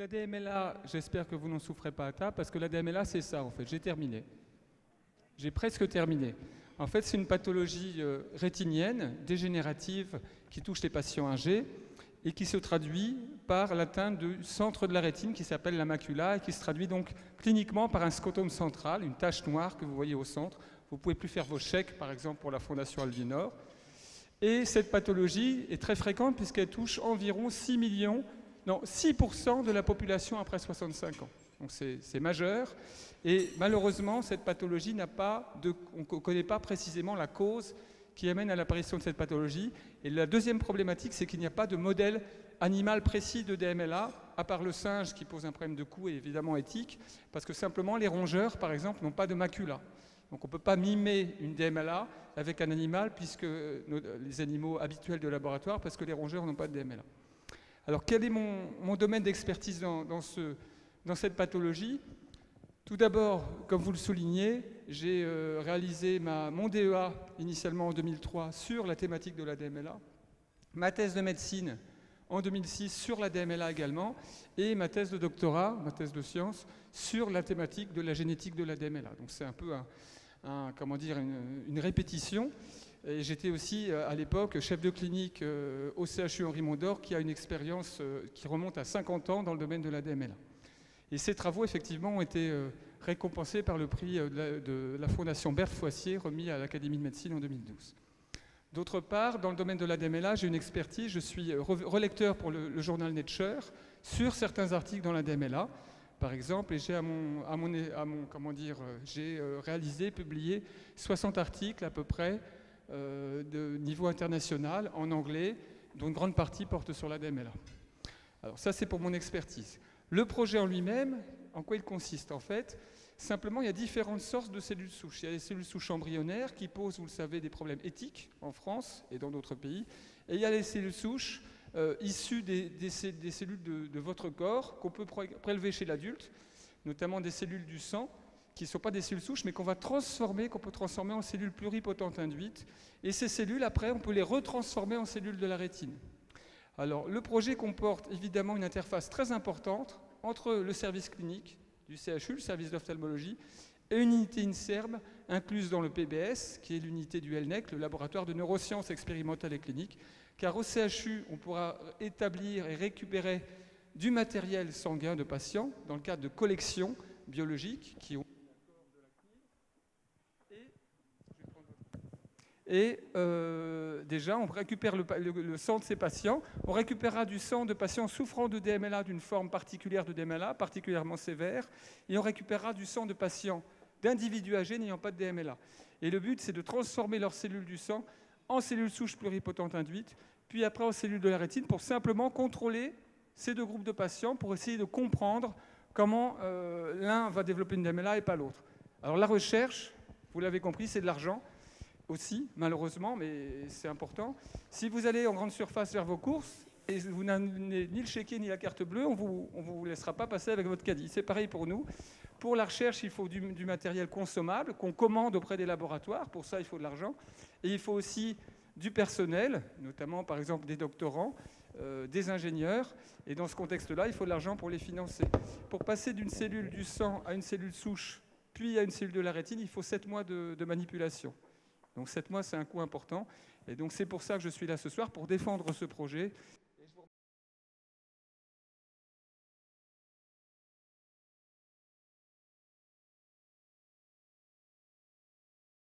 la DMLA, j'espère que vous n'en souffrez pas à table, parce que la DMLA, c'est ça, en fait. J'ai terminé. J'ai presque terminé. En fait, c'est une pathologie rétinienne, dégénérative, qui touche les patients âgés et qui se traduit par l'atteinte du centre de la rétine qui s'appelle la macula et qui se traduit donc cliniquement par un scotome central, une tache noire que vous voyez au centre. Vous ne pouvez plus faire vos chèques, par exemple, pour la Fondation Alvinor. Et cette pathologie est très fréquente puisqu'elle touche environ 6% de la population après 65 ans. Donc c'est majeur. Et malheureusement, cette pathologie on ne connaît pas précisément la cause qui amène à l'apparition de cette pathologie. Et la deuxième problématique, c'est qu'il n'y a pas de modèle animal précis de DMLA, à part le singe qui pose un problème de coût et évidemment éthique, parce que simplement les rongeurs, par exemple, n'ont pas de macula. Donc on ne peut pas mimer une DMLA avec un animal, puisque les animaux habituels de laboratoire, parce que les rongeurs n'ont pas de DMLA. Alors quel est mon domaine d'expertise dans cette pathologie? Tout d'abord, comme vous le soulignez, j'ai réalisé mon DEA initialement en 2003 sur la thématique de la DMLA, ma thèse de médecine en 2006 sur la DMLA également, et ma thèse de doctorat, ma thèse de sciences, sur la thématique de la génétique de la DMLA. Donc c'est un peu une répétition. Et j'étais aussi à l'époque chef de clinique au CHU Henri Mondor, qui a une expérience qui remonte à 50 ans dans le domaine de la DMLA. Et ces travaux, effectivement, ont été récompensés par le prix de la Fondation Berthe Foissier, remis à l'Académie de médecine en 2012. D'autre part, dans le domaine de la DMLA, j'ai une expertise. Je suis relecteur pour le journal Nature sur certains articles dans la DMLA, par exemple, et j'ai j'ai réalisé, publié 60 articles à peu près de niveau international en anglais, dont une grande partie porte sur la DMLA. Alors ça, c'est pour mon expertise. Le projet en lui-même, en quoi il consiste? En fait, simplement, il y a différentes sortes de cellules souches. Il y a les cellules souches embryonnaires qui posent, vous le savez, des problèmes éthiques en France et dans d'autres pays. Et il y a les cellules souches issues des cellules de votre corps qu'on peut prélever chez l'adulte, notamment des cellules du sang, qui ne sont pas des cellules souches, mais qu'on peut transformer en cellules pluripotentes induites. Et ces cellules, après, on peut les retransformer en cellules de la rétine. Alors, le projet comporte évidemment une interface très importante entre le service clinique du CHU, le service d'ophtalmologie, et une unité INSERM incluse dans le PBS, qui est l'unité du LNEC, le laboratoire de neurosciences expérimentales et cliniques, car au CHU, on pourra établir et récupérer du matériel sanguin de patients dans le cadre de collections biologiques qui ont Et déjà, on récupère le sang de ces patients. On récupérera du sang de patients souffrant de DMLA, d'une forme particulière de DMLA, particulièrement sévère. Et on récupérera du sang de patients, d'individus âgés n'ayant pas de DMLA. Et le but, c'est de transformer leurs cellules du sang en cellules souches pluripotentes induites, puis après en cellules de la rétine, pour simplement contrôler ces deux groupes de patients, pour essayer de comprendre comment l'un va développer une DMLA et pas l'autre. Alors la recherche, vous l'avez compris, c'est de l'argent. Aussi, malheureusement, mais c'est important. Si vous allez en grande surface faire vos courses et vous n'avez ni le chéquier ni la carte bleue, on vous laissera pas passer avec votre caddie. C'est pareil pour nous. Pour la recherche, il faut du matériel consommable qu'on commande auprès des laboratoires. Pour ça, il faut de l'argent. Et il faut aussi du personnel, notamment par exemple des doctorants, des ingénieurs. Et dans ce contexte-là, il faut de l'argent pour les financer. Pour passer d'une cellule du sang à une cellule souche, puis à une cellule de la rétine, il faut 7 mois de manipulation. Donc 7 mois, c'est un coût important. Et donc c'est pour ça que je suis là ce soir, pour défendre ce projet